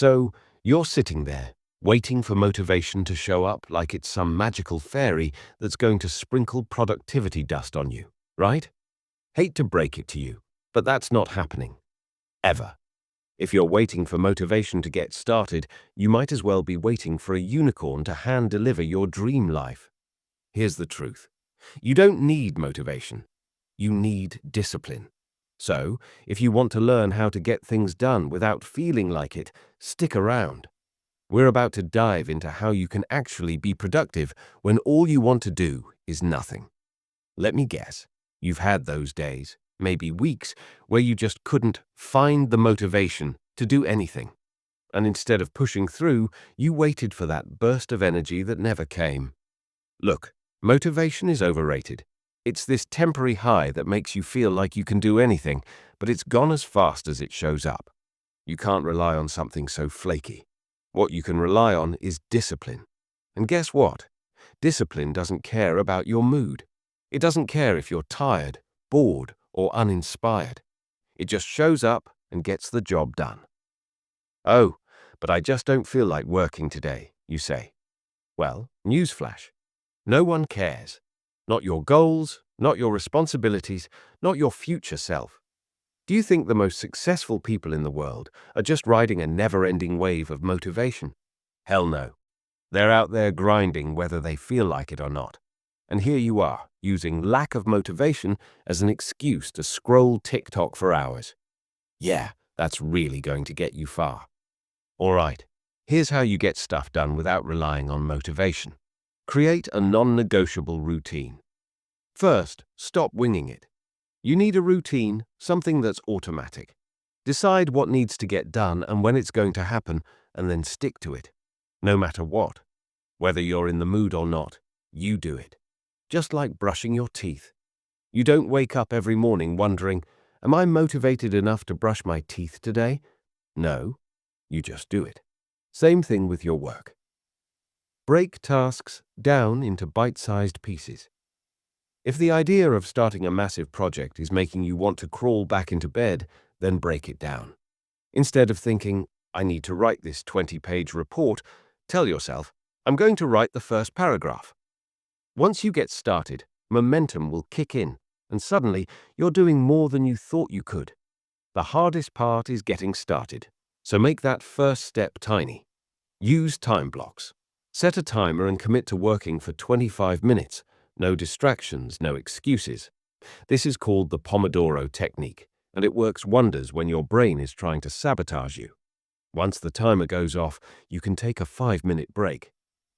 So, you're sitting there, waiting for motivation to show up like it's some magical fairy that's going to sprinkle productivity dust on you, right? Hate to break it to you, but that's not happening. Ever. If you're waiting for motivation to get started, you might as well be waiting for a unicorn to hand-deliver your dream life. Here's the truth. You don't need motivation. You need discipline. So, if you want to learn how to get things done without feeling like it, stick around. We're about to dive into how you can actually be productive when all you want to do is nothing. Let me guess, you've had those days, maybe weeks, where you just couldn't find the motivation to do anything. And instead of pushing through, you waited for that burst of energy that never came. Look, motivation is overrated. It's this temporary high that makes you feel like you can do anything, but it's gone as fast as it shows up. You can't rely on something so flaky. What you can rely on is discipline. And guess what? Discipline doesn't care about your mood. It doesn't care if you're tired, bored, or uninspired. It just shows up and gets the job done. Oh, but I just don't feel like working today, you say. Well, newsflash. No one cares. Not your goals, not your responsibilities, not your future self. Do you think the most successful people in the world are just riding a never-ending wave of motivation? Hell no. They're out there grinding whether they feel like it or not. And here you are, using lack of motivation as an excuse to scroll TikTok for hours. Yeah, that's really going to get you far. All right, here's how you get stuff done without relying on motivation. Create a non-negotiable routine. First, stop winging it. You need a routine, something that's automatic. Decide what needs to get done and when it's going to happen, and then stick to it. No matter what. Whether you're in the mood or not, you do it. Just like brushing your teeth. You don't wake up every morning wondering, am I motivated enough to brush my teeth today? No, you just do it. Same thing with your work. Break tasks down into bite-sized pieces. If the idea of starting a massive project is making you want to crawl back into bed, then break it down. Instead of thinking, I need to write this 20-page report, tell yourself, I'm going to write the first paragraph. Once you get started, momentum will kick in, and suddenly you're doing more than you thought you could. The hardest part is getting started, so make that first step tiny. Use time blocks. Set a timer and commit to working for 25 minutes. No distractions, no excuses. This is called the Pomodoro Technique, and it works wonders when your brain is trying to sabotage you. Once the timer goes off, you can take a 5-minute break.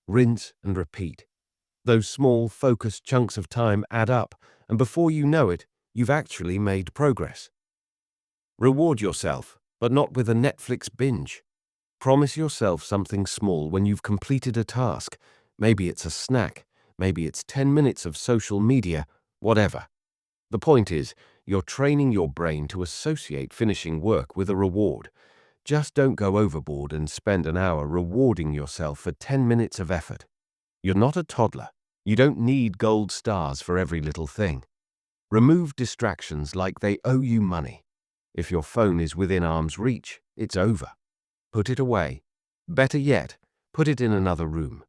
Rinse and repeat. Those small, focused chunks of time add up, and before you know it, you've actually made progress. Reward yourself, but not with a Netflix binge. Promise yourself something small when you've completed a task. Maybe it's a snack, maybe it's 10 minutes of social media, whatever. The point is, you're training your brain to associate finishing work with a reward. Just don't go overboard and spend an hour rewarding yourself for 10 minutes of effort. You're not a toddler. You don't need gold stars for every little thing. Remove distractions like they owe you money. If your phone is within arm's reach, it's over. Put it away. Better yet, put it in another room.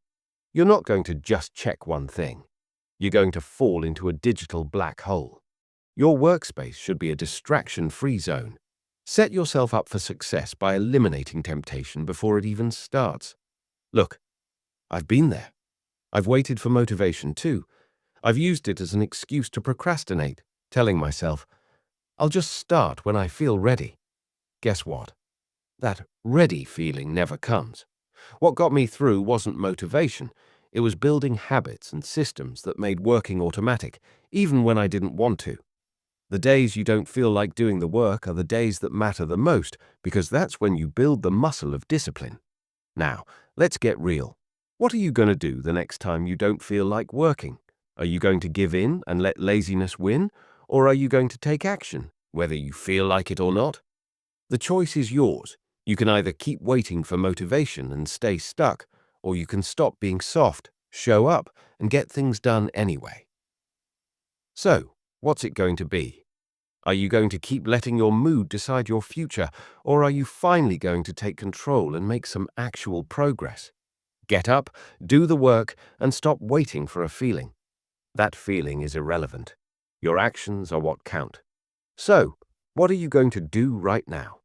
You're not going to just check one thing. You're going to fall into a digital black hole. Your workspace should be a distraction-free zone. Set yourself up for success by eliminating temptation before it even starts. Look, I've been there. I've waited for motivation too. I've used it as an excuse to procrastinate, telling myself, I'll just start when I feel ready. Guess what? That ready feeling never comes. What got me through wasn't motivation. It was building habits and systems that made working automatic, even when I didn't want to. The days you don't feel like doing the work are the days that matter the most, because that's when you build the muscle of discipline. Now, let's get real. What are you going to do the next time you don't feel like working? Are you going to give in and let laziness win? Or are you going to take action, whether you feel like it or not? The choice is yours. You can either keep waiting for motivation and stay stuck, or you can stop being soft, show up, and get things done anyway. So, what's it going to be? Are you going to keep letting your mood decide your future, or are you finally going to take control and make some actual progress? Get up, do the work, and stop waiting for a feeling. That feeling is irrelevant. Your actions are what count. So, what are you going to do right now?